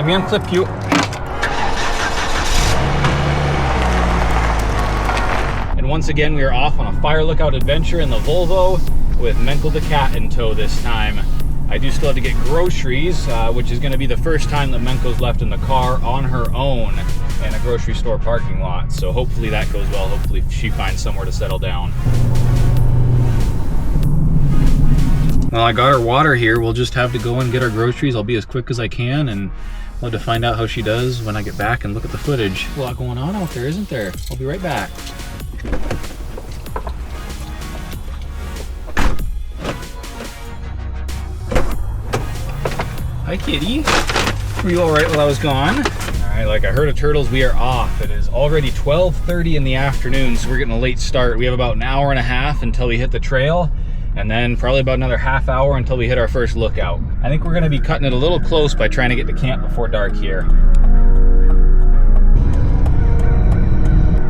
Let me unclip you. And once again, we are off on a fire lookout adventure in the Volvo with Menko the Cat in tow this time. I do still have to get groceries, which is going to be the first time that Menko's left in the car on her own in a grocery store parking lot. So hopefully that goes well. Hopefully she finds somewhere to settle down. Well, I got her water here. We'll just have to go and get our groceries. I'll be as quick as I can, and we'll have to find out how she does when I get back and look at the footage. A lot going on out there, isn't there? I'll be right back. Hi, kitty. Were you all right while I was gone? All right, like a herd of turtles, we are off. It is already 12:30 in the afternoon, so we're getting a late start. We have about an hour and a half until we hit the trail, and then probably about another half hour until we hit our first lookout. I think we're gonna be cutting it a little close by trying to get to camp before dark here.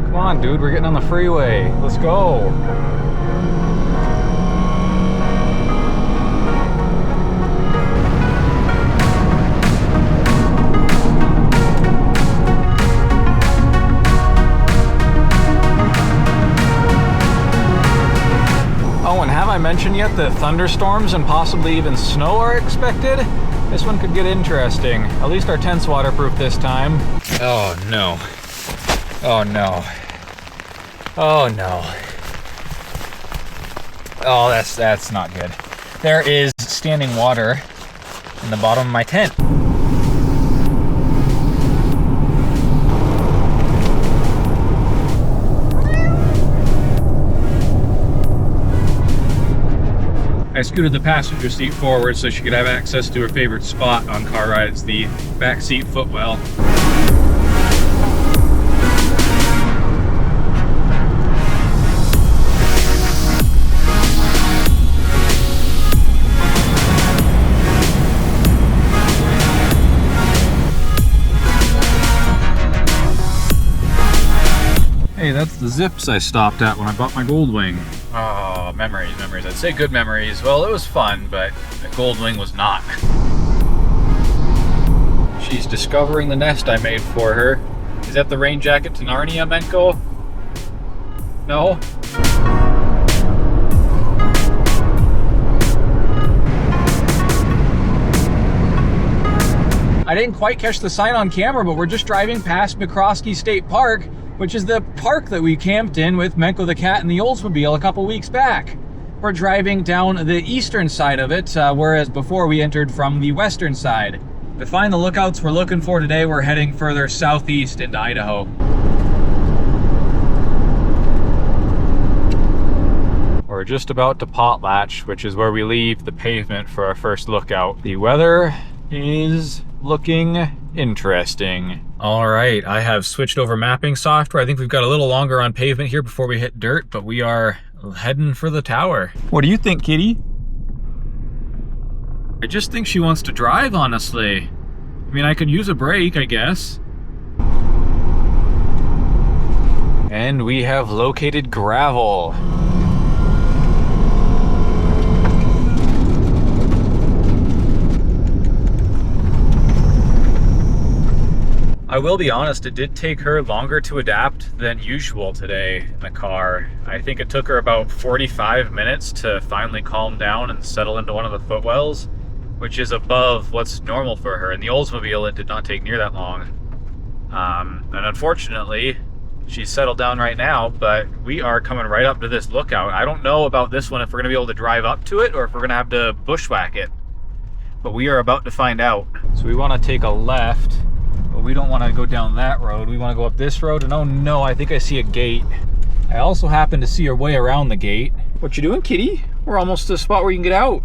Come on, dude, we're getting on the freeway. Let's go. Oh, and have I mentioned yet that thunderstorms and possibly even snow are expected? This one could get interesting. At least our tent's waterproof this time. Oh no. Oh no. Oh no. Oh, that's not good. There is standing water in the bottom of my tent. I scooted the passenger seat forward so she could have access to her favorite spot on car rides, the back seat footwell. Hey, that's the Zips I stopped at when I bought my Goldwing. Oh, memories. I'd say good memories. Well, it was fun, but the Goldwing was not. She's discovering the nest I made for her. Is that the rain jacket to Narnia, Menko? No? I didn't quite catch the sign on camera, but we're just driving past McCroskey State Park, which is the park that we camped in with Menko the Cat and the Oldsmobile a couple weeks back. We're driving down the eastern side of it, whereas before we entered from the western side. To find the lookouts we're looking for today, we're heading further southeast into Idaho. We're just about to Potlatch, which is where we leave the pavement for our first lookout. The weather is looking interesting. All right, I have switched over mapping software. I think we've got a little longer on pavement here before we hit dirt, but we are heading for the tower. What do you think, kitty? I just think she wants to drive, honestly. I mean, I could use a break, I guess. And we have located gravel. I will be honest, it did take her longer to adapt than usual today in the car. I think it took her about 45 minutes to finally calm down and settle into one of the footwells, which is above what's normal for her. In the Oldsmobile, it did not take near that long. And unfortunately, she's settled down right now, but we are coming right up to this lookout. I don't know about this one, if we're gonna be able to drive up to it or if we're gonna have to bushwhack it, but we are about to find out. So we wanna take a left. But we don't want to go down that road. We want to go up this road, and oh no, I think I see a gate. I also happen to see our way around the gate. What you doing, kitty? We're almost to the spot where you can get out.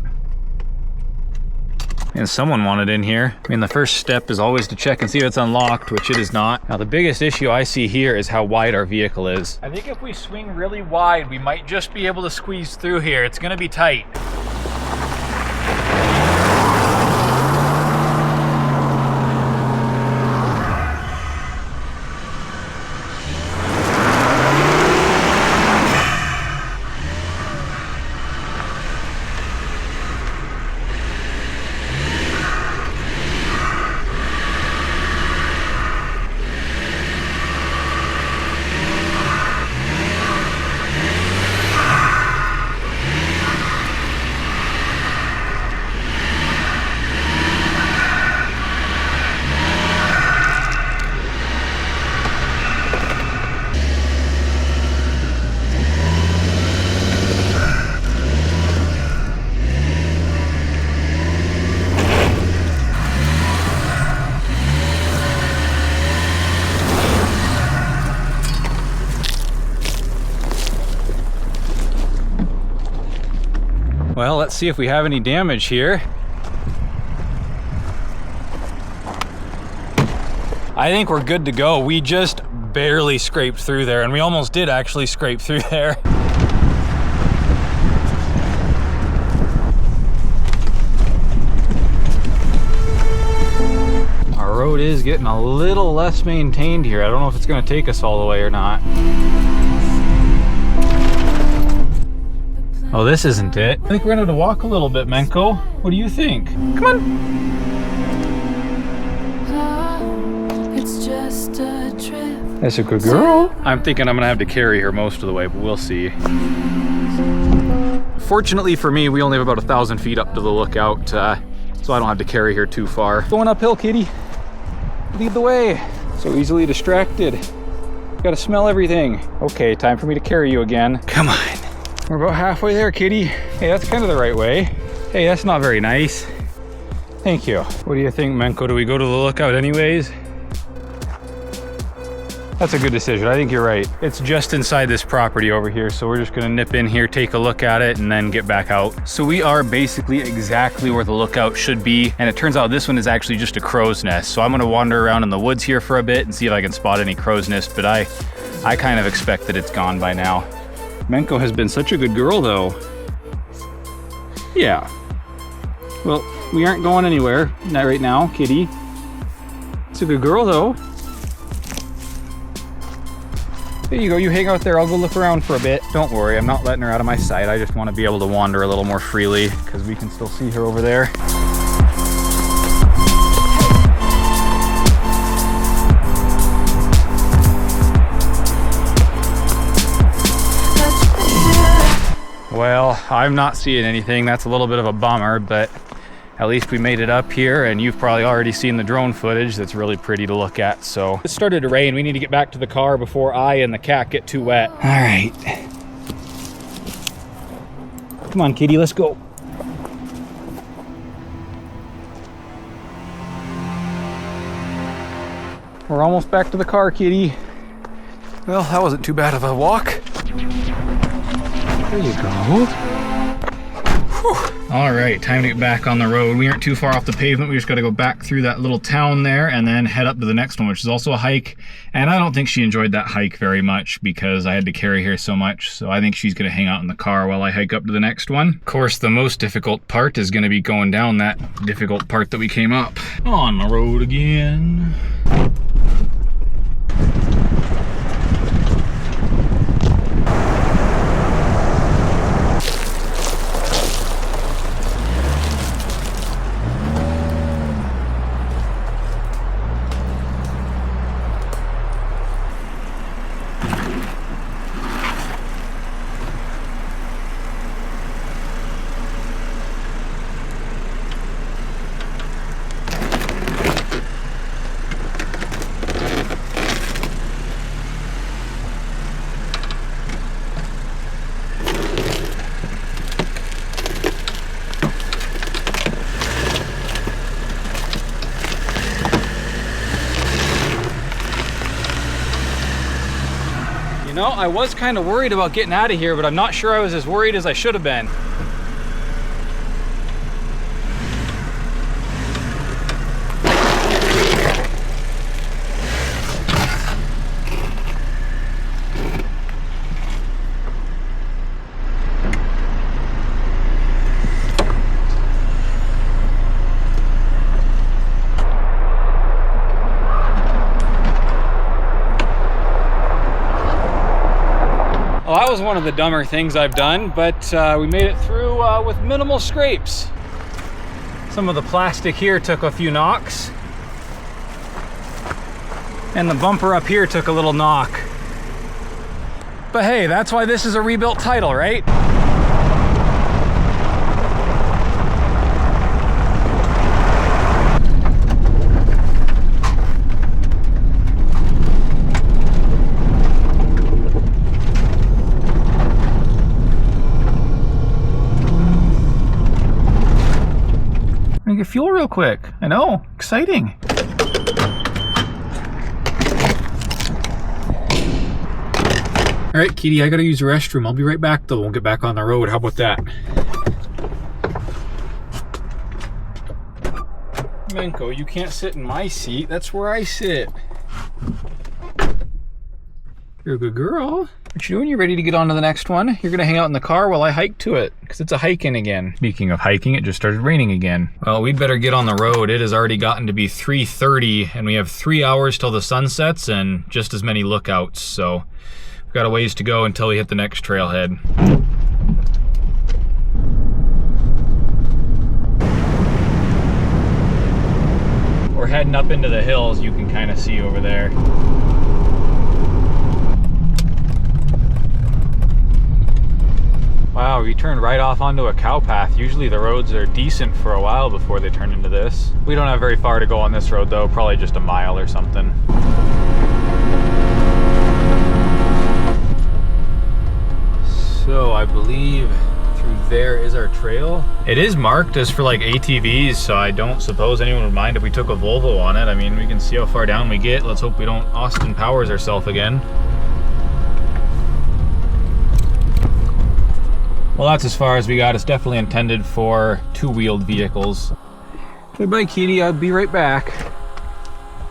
And someone wanted in here. I mean, the first step is always to check and see if it's unlocked, which it is not. Now, the biggest issue I see here is how wide our vehicle is. I think if we swing really wide, we might just be able to squeeze through here. It's gonna be tight. Well, let's see if we have any damage here. I think we're good to go. We just barely scraped through there, and we almost did actually scrape through there. Our road is getting a little less maintained here. I don't know if it's going to take us all the way or not. Oh, this isn't it. I think we're gonna have to walk a little bit, Menko. What do you think? Come on. It's just a trip. That's a good girl. I'm thinking I'm gonna have to carry her most of the way, but we'll see. Fortunately for me, we only have about 1,000 feet up to the lookout, so I don't have to carry her too far. Going uphill, kitty. Lead the way. So easily distracted. Gotta smell everything. Okay, time for me to carry you again. Come on. We're about halfway there, kitty. Hey, that's kind of the right way. Hey, that's not very nice. Thank you. What do you think, Menko? Do we go to the lookout anyways? That's a good decision. I think you're right. It's just inside this property over here, so we're just gonna nip in here, take a look at it, and then get back out. So we are basically exactly where the lookout should be, and it turns out this one is actually just a crow's nest. So I'm gonna wander around in the woods here for a bit and see if I can spot any crow's nest, but I kind of expect that it's gone by now. Menko has been such a good girl, though. Yeah. Well, we aren't going anywhere. Not right now, kitty. It's a good girl, though. There you go. You hang out there. I'll go look around for a bit. Don't worry. I'm not letting her out of my sight. I just want to be able to wander a little more freely because we can still see her over there. Well, I'm not seeing anything. That's a little bit of a bummer, but at least we made it up here, and you've probably already seen the drone footage. That's really pretty to look at. So it started to rain. We need to get back to the car before I and the cat get too wet. All right. Come on, kitty, let's go. We're almost back to the car, kitty. Well, that wasn't too bad of a walk. There you go. Whew. All right, time to get back on the road. We aren't too far off the pavement. We just got to go back through that little town there and then head up to the next one, which is also a hike. And I don't think she enjoyed that hike very much because I had to carry her so much. So I think she's going to hang out in the car while I hike up to the next one. Of course, the most difficult part is going to be going down that difficult part that we came up. On the road again. No, I was kind of worried about getting out of here, but I'm not sure I was as worried as I should have been. Well, that was one of the dumber things I've done, but we made it through with minimal scrapes. Some of the plastic here took a few knocks, and the bumper up here took a little knock. But hey, that's why this is a rebuilt title, right? Get fuel real quick. I know, exciting. All right, kitty, I gotta use the restroom. I'll be right back though. We'll get back on the road. How about that? Menko, you can't sit in my seat. That's where I sit. You're a good girl. What you doing? You ready to get on to the next one? You're gonna hang out in the car while I hike to it, because it's a hike-in again. Speaking of hiking, it just started raining again. Well, we'd better get on the road. It has already gotten to be 3:30, and we have 3 hours till the sun sets and just as many lookouts, so we've got a ways to go until we hit the next trailhead. We're heading up into the hills, you can kind of see over there. Wow, we turned right off onto a cow path. Usually the roads are decent for a while before they turn into this. We don't have very far to go on this road though, probably just a mile or something. So I believe through there is our trail. It is marked as for like ATVs, so I don't suppose anyone would mind if we took a Volvo on it. I mean, we can see how far down we get. Let's hope we don't Austin Powers ourselves again. Well, that's as far as we got. It's definitely intended for two-wheeled vehicles. Hey, bye, kitty. I'll be right back.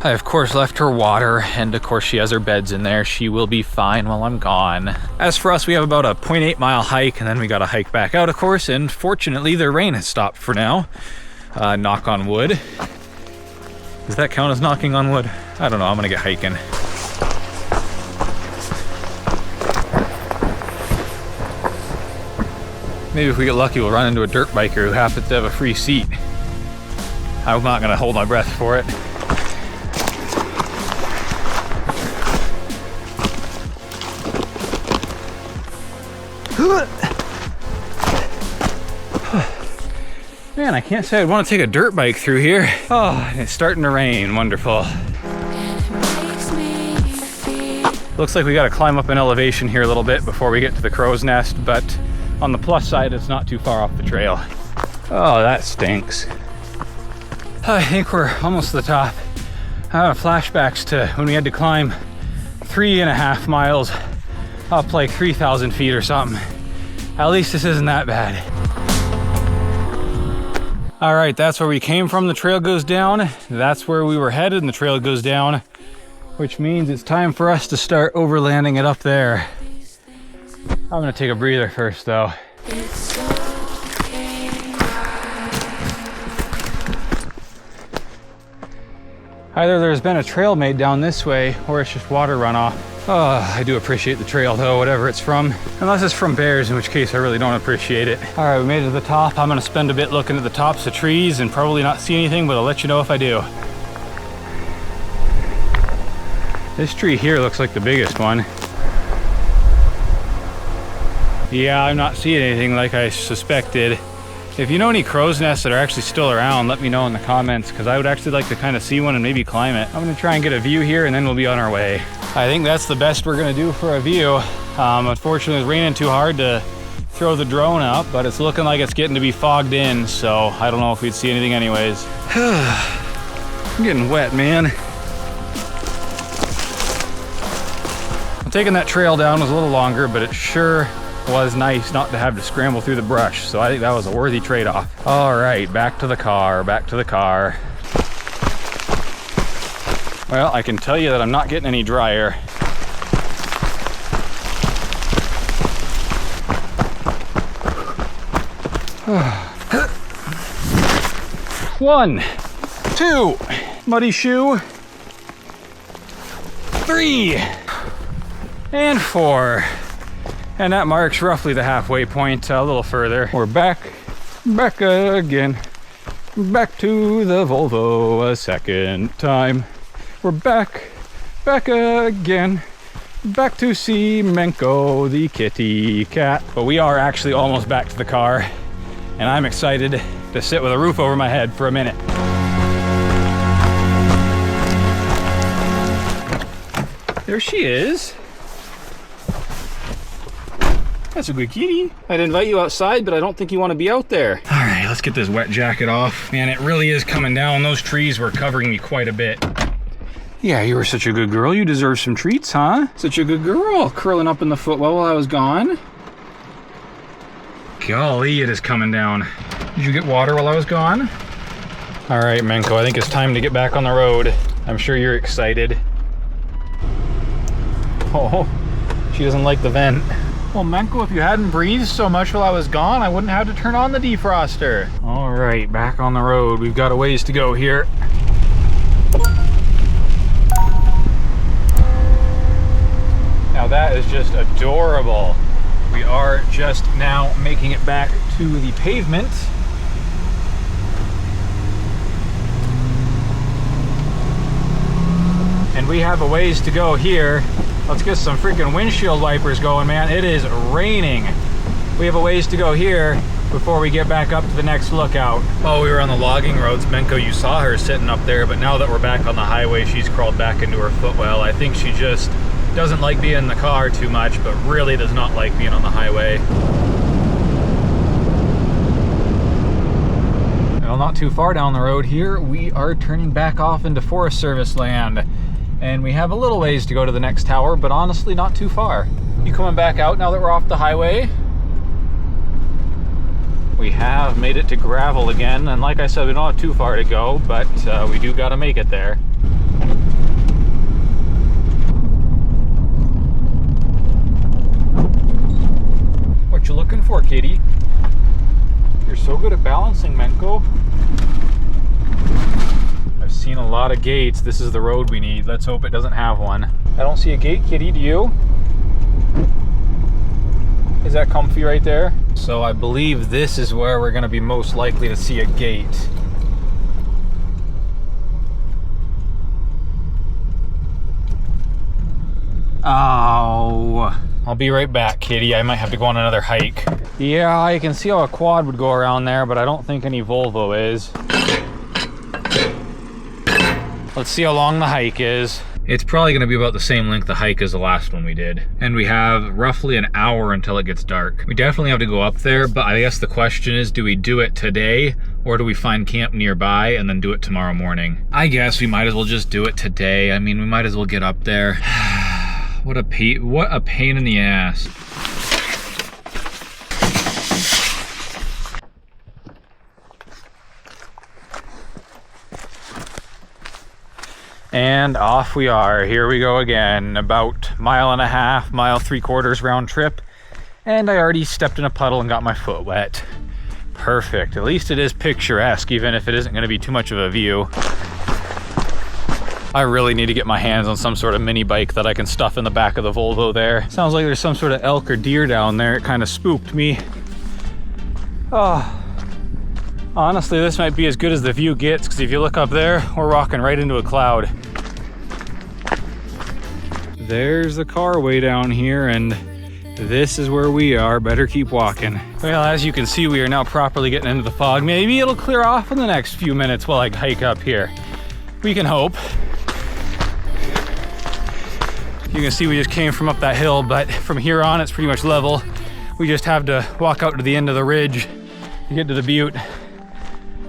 I, of course, left her water, and of course she has her beds in there. She will be fine while I'm gone. As for us, we have about a 0.8 mile hike, and then we got to hike back out, of course, and fortunately the rain has stopped for now. Knock on wood. Does that count as knocking on wood? I don't know. I'm gonna get hiking. Maybe if we get lucky, we'll run into a dirt biker who happens to have a free seat. I'm not gonna hold my breath for it. Man, I can't say I'd want to take a dirt bike through here. Oh, and it's starting to rain. Wonderful. Looks like we gotta climb up an elevation here a little bit before we get to the crow's nest, but on the plus side, it's not too far off the trail. Oh, that stinks. I think we're almost to the top. I have flashbacks to when we had to climb 3.5 miles up like 3,000 feet or something. At least this isn't that bad. All right, that's where we came from. The trail goes down. That's where we were headed, and the trail goes down, which means it's time for us to start overlanding it up there. I'm gonna take a breather first though. Either there's been a trail made down this way or it's just water runoff. Oh, I do appreciate the trail though, whatever it's from. Unless it's from bears, in which case I really don't appreciate it. All right, we made it to the top. I'm gonna spend a bit looking at the tops of trees and probably not see anything, but I'll let you know if I do. This tree here looks like the biggest one. Yeah, I'm not seeing anything like I suspected. If you know any crow's nests that are actually still around, let me know in the comments, because I would actually like to kind of see one and maybe climb it. I'm gonna try and get a view here and then we'll be on our way. I think that's the best we're gonna do for a view. Unfortunately, it's raining too hard to throw the drone up, but it's looking like it's getting to be fogged in, so I don't know if we'd see anything anyways. I'm getting wet, man. Taking that trail down was a little longer, but it sure was nice not to have to scramble through the brush, so I think that was a worthy trade-off. All right, back to the car, back to the car. Well, I can tell you that I'm not getting any drier. One, two, muddy shoe, 3, and 4. And that marks roughly the halfway point, a little further. We're back again. Back to the Volvo a second time. We're back again. Back to see Menko the kitty cat. But we are actually almost back to the car, and I'm excited to sit with a roof over my head for a minute. There she is. That's a good kitty. I'd invite you outside, but I don't think you want to be out there. All right, let's get this wet jacket off. Man, it really is coming down. Those trees were covering me quite a bit. Yeah, you were such a good girl. You deserve some treats, huh? Such a good girl, curling up in the footwell while I was gone. Golly, it is coming down. Did you get water while I was gone? All right, Menko, I think it's time to get back on the road. I'm sure you're excited. Oh, she doesn't like the vent. Well, Menko, if you hadn't breathed so much while I was gone, I wouldn't have to turn on the defroster. All right, back on the road. We've got a ways to go here. Now that is just adorable. We are just now making it back to the pavement. And we have a ways to go here. Let's get some freaking windshield wipers going, man. It is raining. We have a ways to go here before we get back up to the next lookout. Oh, we were on the logging roads. Menko, you saw her sitting up there, but now that we're back on the highway, she's crawled back into her footwell. I think she just doesn't like being in the car too much, but really does not like being on the highway. Well, not too far down the road here, we are turning back off into Forest Service land. And we have a little ways to go to the next tower, but honestly not too far. You coming back out now that we're off the highway? We have made it to gravel again, and like I said, we don't have too far to go, but we do gotta make it there. What you looking for, kitty? You're so good at balancing, Menko. I've seen a lot of gates. This is the road we need. Let's hope it doesn't have one. I don't see a gate, kitty. Do you? Is that comfy right there? So I believe this is where we're going to be most likely to see a gate. Oh. I'll be right back, kitty. I might have to go on another hike. Yeah, I can see how a quad would go around there, but I don't think any Volvo is. Let's see how long the hike is. It's probably going to be about the same length the hike as the last one we did. And we have roughly an hour until it gets dark. We definitely have to go up there, but I guess the question is, do we do it today or do we find camp nearby and then do it tomorrow morning? I guess we might as well just do it today. I mean, we might as well get up there. What a pain in the ass. And off we are. Here we go again. About 1.5 miles, 1.75 miles round trip. And I already stepped in a puddle and got my foot wet. Perfect. At least it is picturesque, even if it isn't going to be too much of a view. I really need to get my hands on some sort of mini bike that I can stuff in the back of the Volvo there. Sounds like there's some sort of elk or deer down there. It kind of spooked me. Oh. Honestly, this might be as good as the view gets, because if you look up there, we're walking right into a cloud. There's the car way down here, and this is where we are. Better keep walking. Well, as you can see, we are now properly getting into the fog. Maybe it'll clear off in the next few minutes while I hike up here. We can hope. You can see we just came from up that hill, but from here on, it's pretty much level. We just have to walk out to the end of the ridge to get to the butte.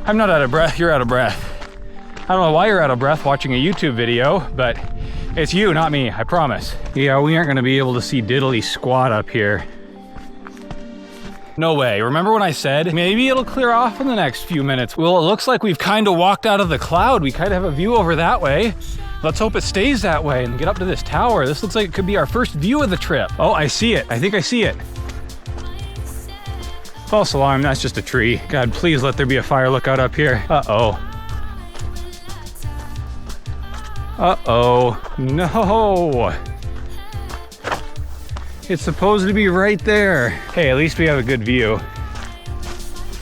I'm not out of breath, you're out of breath. I don't know why you're out of breath watching a YouTube video, but it's you, not me, I promise. Yeah, we aren't gonna be able to see diddly squat up here. No way. Remember when I said maybe it'll clear off in the next few minutes? Well, it looks like we've kind of walked out of the cloud. We kind of have a view over that way. Let's hope it stays that way and get up to this tower. This looks like it could be our first view of the trip. Oh, I see it. I think I see it. False alarm, that's just a tree. God, please let there be a fire lookout up here. Uh-oh. Uh-oh. No. It's supposed to be right there. Hey, at least we have a good view.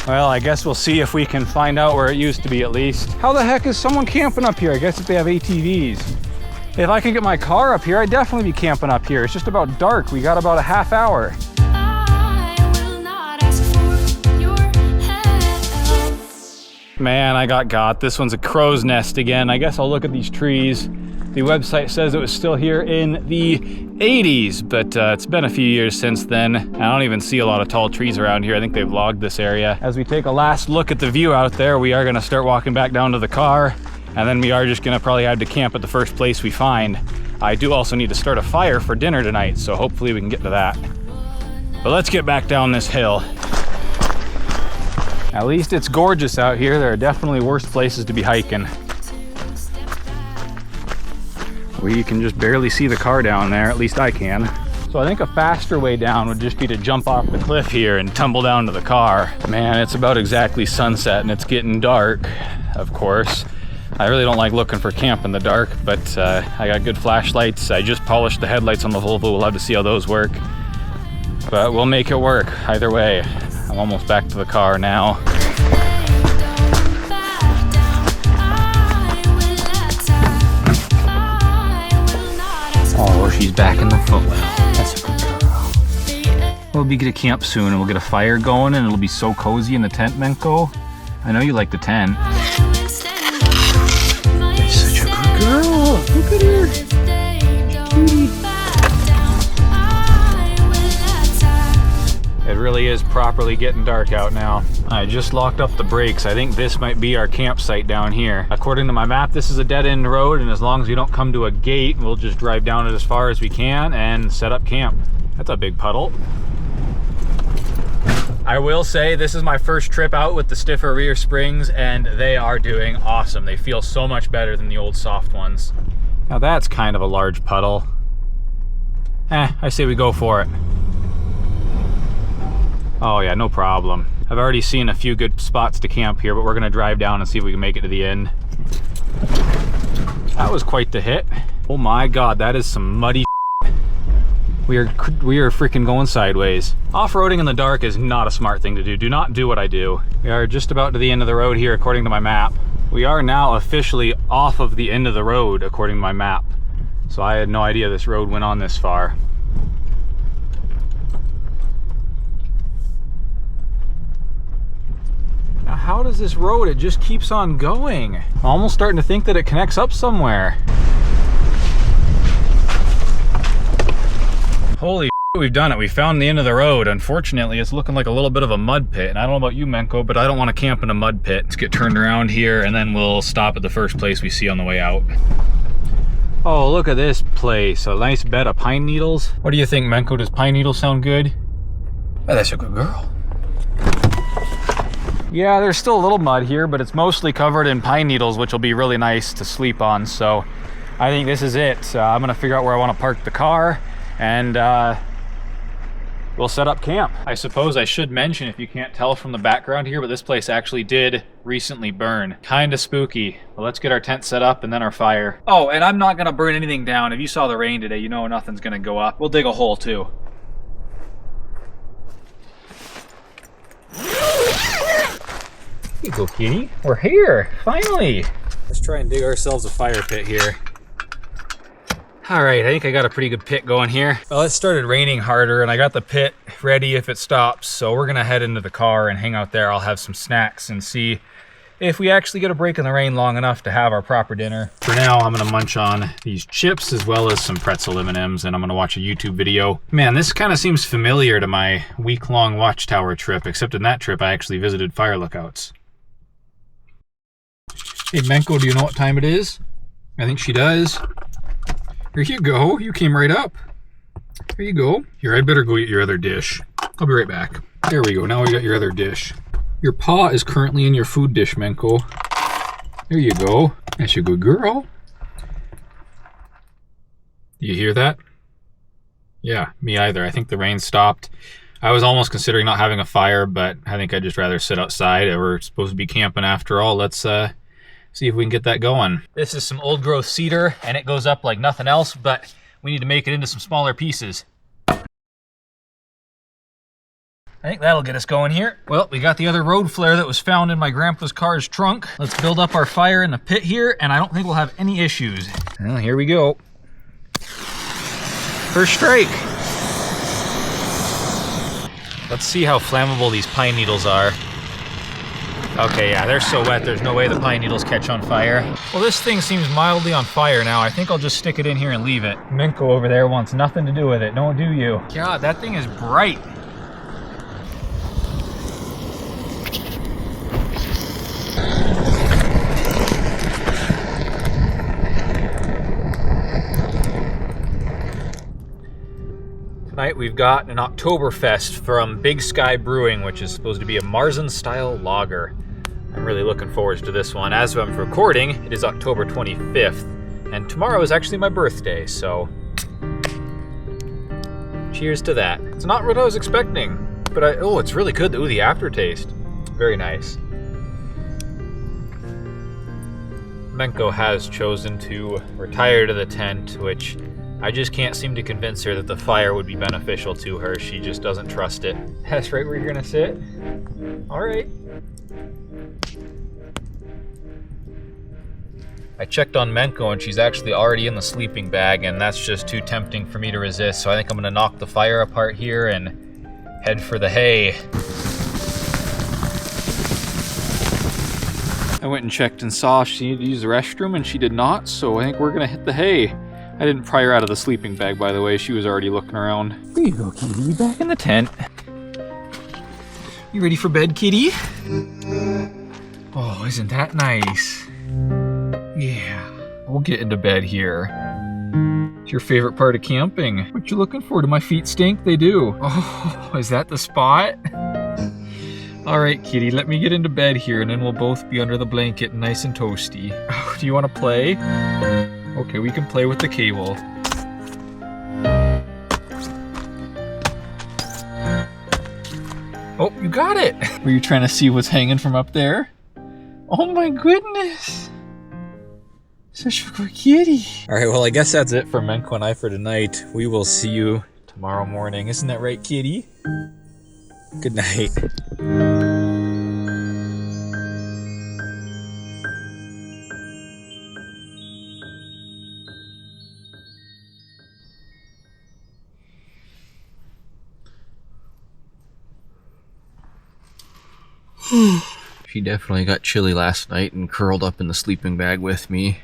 Well, I guess we'll see if we can find out where it used to be at least. How the heck is someone camping up here? I guess if they have ATVs. If I can get my car up here, I'd definitely be camping up here. It's just about dark. We got about a half hour. Man, I got. This one's a crow's nest again. I guess I'll look at these trees. The website says it was still here in the 80s, but it's been a few years since then. I don't even see a lot of tall trees around here. I think they've logged this area. As we take a last look at the view out there, we are gonna start walking back down to the car, and then we are just gonna probably have to camp at the first place we find. I do also need to start a fire for dinner tonight, so hopefully we can get to that. But let's get back down this hill. At least it's gorgeous out here. There are definitely worse places to be hiking. Where you can just barely see the car down there, at least I can. So I think a faster way down would just be to jump off the cliff here and tumble down to the car. Man, it's about exactly sunset and it's getting dark, of course. I really don't like looking for camp in the dark, but I got good flashlights. I just polished the headlights on the Volvo. We'll have to see how those work. But we'll make it work either way. I'm almost back to the car now. Oh, she's back in the footwell. That's a good girl. We'll be get a camp soon and we'll get a fire going and it'll be so cozy in the tent, Menko. I know you like the tent. That's such a good girl. Look at her. It really is properly getting dark out now. I just locked up the brakes. I think this might be our campsite down here. According to my map, this is a dead-end road, and as long as we don't come to a gate, we'll just drive down it as far as we can and set up camp. That's a big puddle. I will say this is my first trip out with the stiffer rear springs, and they are doing awesome. They feel so much better than the old soft ones. Now that's kind of a large puddle. I say we go for it. Oh yeah, no problem. I've already seen a few good spots to camp here, but we're gonna drive down and see if we can make it to the end. That was quite the hit. Oh my God, that is some muddy shit. We are freaking going sideways. Off-roading in the dark is not a smart thing to do. Do not do what I do. We are just about to the end of the road here, according to my map. We are now officially off of the end of the road, according to my map. So I had no idea this road went on this far. Now, how does this road, it just keeps on going? I'm almost starting to think that it connects up somewhere. Holy shit, we've done it. We found the end of the road. Unfortunately, it's looking like a little bit of a mud pit. And I don't know about you, Menko, but I don't want to camp in a mud pit. Let's get turned around here and then we'll stop at the first place we see on the way out. Oh, look at this place. A nice bed of pine needles. What do you think, Menko? Does pine needles sound good? Oh, that's a good girl. Yeah, there's still a little mud here, but it's mostly covered in pine needles, which will be really nice to sleep on. So I think this is it. I'm gonna figure out where I want to park the car and we'll set up camp. I suppose I should mention, if you can't tell from the background here, but this place actually did recently burn. Kind of spooky. But let's get our tent set up and then our fire. Oh, and I'm not gonna burn anything down. If you saw the rain today, you know nothing's gonna go up. We'll dig a hole too. Here you go, kitty. We're here, finally. Let's try and dig ourselves a fire pit here. All right, I think I got a pretty good pit going here. Well, it started raining harder and I got the pit ready if it stops. So we're gonna head into the car and hang out there. I'll have some snacks and see if we actually get a break in the rain long enough to have our proper dinner. For now, I'm gonna munch on these chips as well as some pretzel M&Ms, and I'm gonna watch a YouTube video. Man, this kind of seems familiar to my week-long Watchtower trip, except in that trip I actually visited fire lookouts. Hey, Menko, do you know what time it is? I think she does. Here you go. You came right up. There you go. Here, I'd better go get your other dish. I'll be right back. There we go. Now we got your other dish. Your paw is currently in your food dish, Menko. There you go. That's a good girl. Do you hear that? Yeah, me either. I think the rain stopped. I was almost considering not having a fire, but I think I'd just rather sit outside. We're supposed to be camping after all. Let's see if we can get that going. This is some old growth cedar and it goes up like nothing else, but we need to make it into some smaller pieces. I think that'll get us going here. Well, we got the other road flare that was found in my grandpa's car's trunk. Let's build up our fire in the pit here and I don't think we'll have any issues. Well, here we go. First strike. Let's see how flammable these pine needles are. Okay, yeah, they're so wet, there's no way the pine needles catch on fire. Well, this thing seems mildly on fire now. I think I'll just stick it in here and leave it. Menko over there wants nothing to do with it, don't do you? God, that thing is bright. Tonight we've got an Oktoberfest from Big Sky Brewing, which is supposed to be a Marzen-style lager. I'm really looking forward to this one. As I'm recording, it is October 25th, and tomorrow is actually my birthday, so cheers to that. It's not what I was expecting, but oh, it's really good. Ooh, the aftertaste. Very nice. Menko has chosen to retire to the tent, which I just can't seem to convince her that the fire would be beneficial to her. She just doesn't trust it. That's right where you're gonna sit? All right. I checked on Menko and she's actually already in the sleeping bag, and that's just too tempting for me to resist. So I think I'm gonna knock the fire apart here and head for the hay. I went and checked and saw she needed to use the restroom and she did not, so I think we're gonna hit the hay. I didn't pry her out of the sleeping bag, by the way. She was already looking around. There you go, kitty. You back in the tent. You ready for bed, kitty? Oh, isn't that nice? Yeah, we'll get into bed here. It's your favorite part of camping. What you looking for? Do my feet stink? They do. Oh, is that the spot? All right, kitty, let me get into bed here and then we'll both be under the blanket nice and toasty. Oh, do you want to play? Okay, we can play with the cable. Oh, you got it! Were you trying to see what's hanging from up there? Oh my goodness! Such a good kitty. Alright, well I guess that's it for Menko and I for tonight. We will see you tomorrow morning. Isn't that right, kitty? Good night. She definitely got chilly last night and curled up in the sleeping bag with me.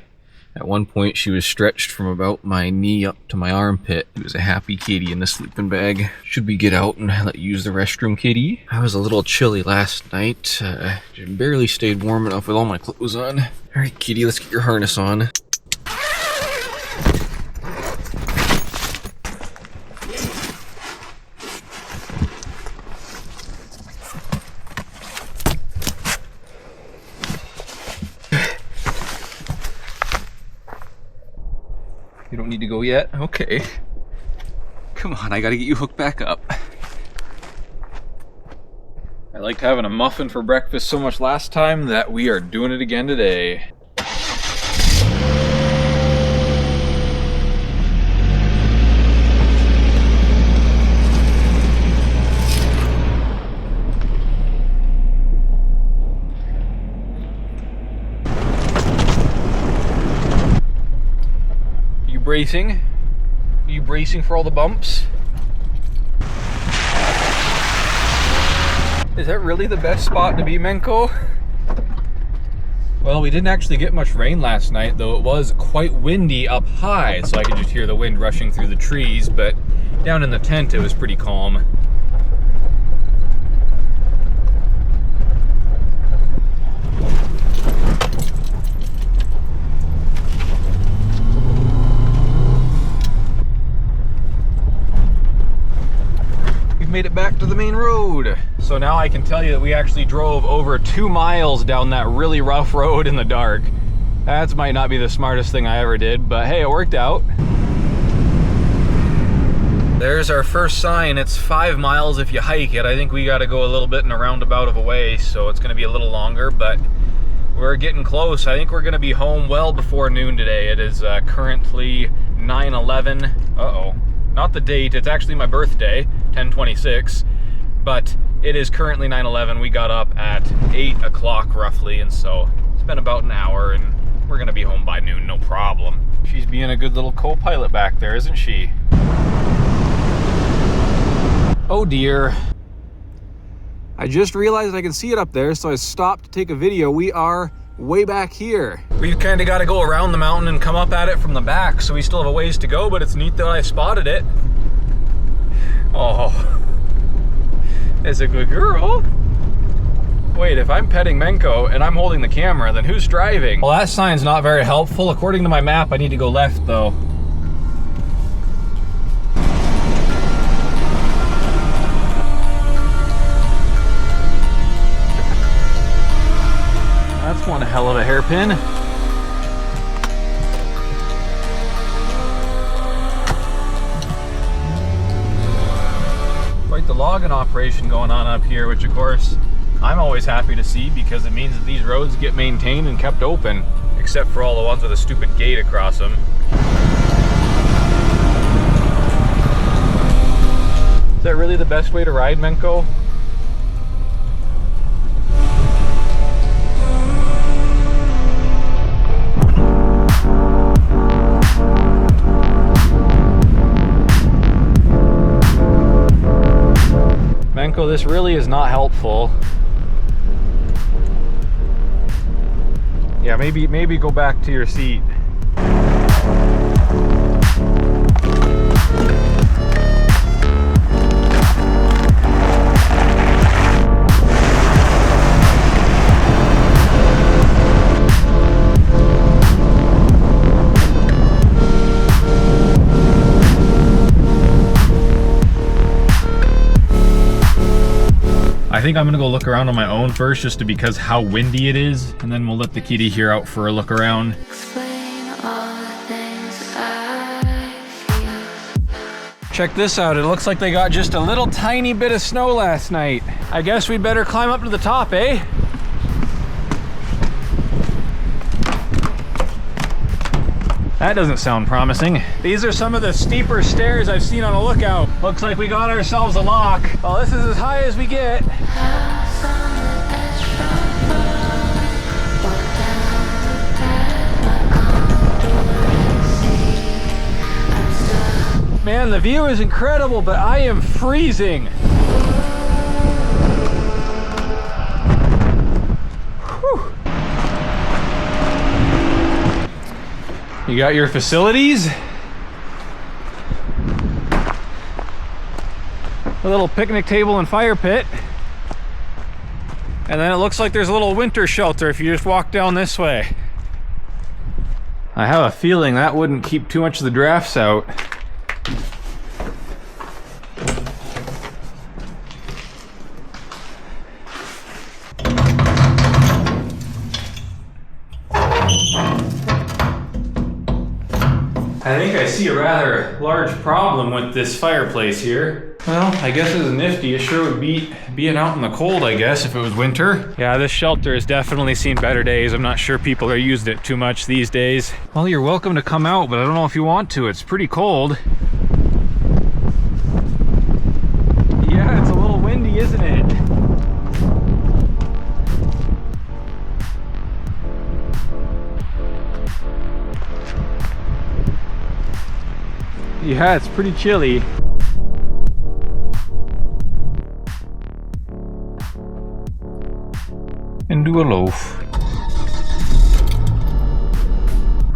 At one point she was stretched from about my knee up to my armpit. She was a happy kitty in the sleeping bag. Should we get out and let you use the restroom, kitty? I was a little chilly last night. Barely stayed warm enough with all my clothes on. Alright, kitty, let's get your harness on. You don't need to go yet? Okay. Come on, I gotta get you hooked back up. I liked having a muffin for breakfast so much last time that we are doing it again today. Bracing? Are you bracing for all the bumps? Is that really the best spot to be, Menko? Well, we didn't actually get much rain last night, though it was quite windy up high, so I could just hear the wind rushing through the trees, but down in the tent it was pretty calm. Made it back to the main road. So now I can tell you that we actually drove over 2 miles down that really rough road in the dark. That might not be the smartest thing I ever did, but hey, it worked out. There's our first sign. It's 5 miles if you hike it. I think we got to go a little bit in a roundabout of a way, so it's going to be a little longer, but we're getting close. I think we're going to be home well before noon today. It is currently 9/11. Uh-oh. Not the date, it's actually my birthday, 10/26, but it is currently 9/11. We got up at 8 o'clock roughly, and so it's been about an hour, and we're gonna be home by noon, no problem. She's being a good little co-pilot back there, isn't she? Oh dear. I just realized I can see it up there, so I stopped to take a video. We are way back here. We've kind of got to go around the mountain and come up at it from the back, so we still have a ways to go, but it's neat that I spotted it. Oh, it's a good girl. Wait, if I'm petting Menko and I'm holding the camera, then who's driving? Well, that sign's not very helpful. According to my map, I need to go left, though. hairpin. Quite the logging operation going on up here, which of course I'm always happy to see because it means that these roads get maintained and kept open, except for all the ones with a stupid gate across them. Is that really the best way to ride, Menko? Menko, this really is not helpful. Yeah, maybe go back to your seat. I think I'm gonna go look around on my own first, just because how windy it is, and then we'll let the kitty here out for a look around. Check this out, it looks like they got just a little tiny bit of snow last night. I guess we'd better climb up to the top, eh? That doesn't sound promising. These are some of the steeper stairs I've seen on a lookout. Looks like we got ourselves a lock. Well, this is as high as we get. Man, the view is incredible, but I am freezing. Whew. You got your facilities. A little picnic table and fire pit. And then it looks like there's a little winter shelter if you just walk down this way. I have a feeling that wouldn't keep too much of the drafts out. I think I see a rather large problem with this fireplace here. Well, I guess it's nifty. It sure would beat being out in the cold, I guess, if it was winter. Yeah, this shelter has definitely seen better days. I'm not sure people are using it too much these days. Well, you're welcome to come out, but I don't know if you want to. It's pretty cold. Yeah, it's a little windy, isn't it? Yeah, it's pretty chilly. And do a loaf.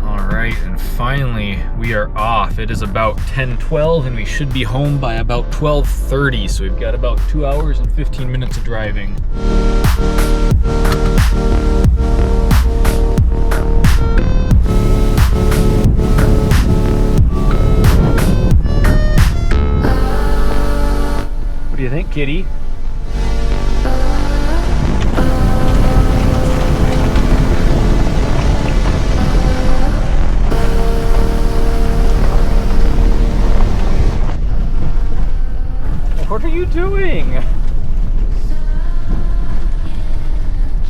All right, and finally we are off. It is about 10:12 and we should be home by about 12:30. So we've got about 2 hours and 15 minutes of driving. What do you think, kitty? What are you doing?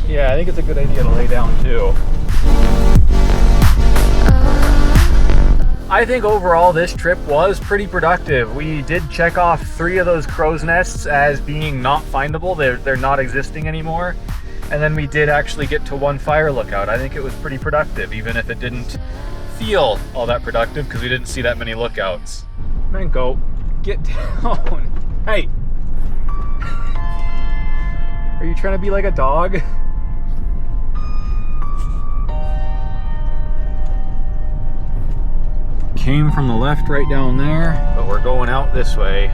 Yeah, I think it's a good idea to lay down too. I think overall this trip was pretty productive. We did check off 3 of those crow's nests as being not findable. They're not existing anymore. And then we did actually get to 1 fire lookout. I think it was pretty productive, even if it didn't feel all that productive because we didn't see that many lookouts. Menko, get down. Hey. Are you trying to be like a dog? Came from the left right down there, but we're going out this way.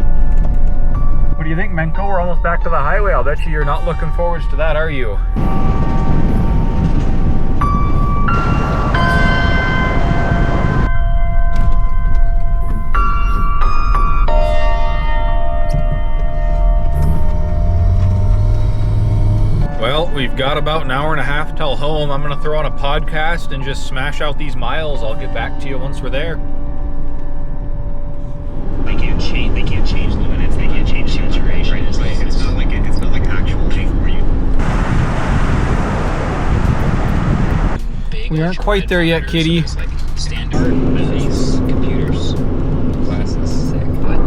What do you think, Menko? We're almost back to the highway. I'll bet you're not looking forward to that, are you? Well, we've got about an hour and a half till home. I'm gonna throw on a podcast and just smash out these miles. I'll get back to you once we're there. They can't change the minutes, they can't change saturation. Right, it's not like actual pay for you. We aren't quite there yet, kitty. It's like standard these computers. Classes sick, but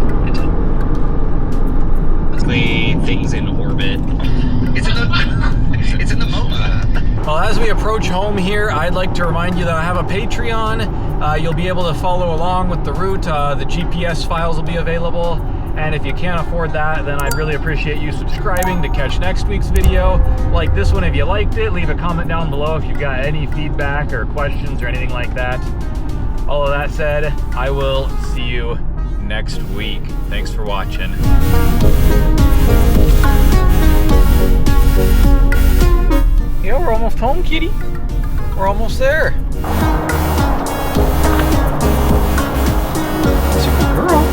basically things in orbit. It's in the MOBA. Well, as we approach home here, I'd like to remind you that I have a Patreon. You'll be able to follow along with the route. The GPS files will be available. And if you can't afford that, then I'd really appreciate you subscribing to catch next week's video. Like this one if you liked it. Leave a comment down below if you've got any feedback or questions or anything like that. All of that said, I will see you next week. Thanks for watching. Yeah, we're almost home, kitty. We're almost there. Super girl.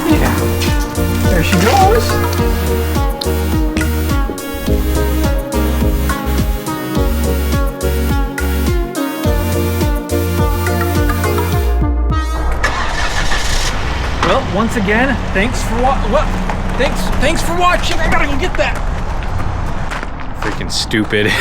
Yeah. There she goes. Well, once again, thanks for thanks for watching. I gotta go get that. Freaking stupid.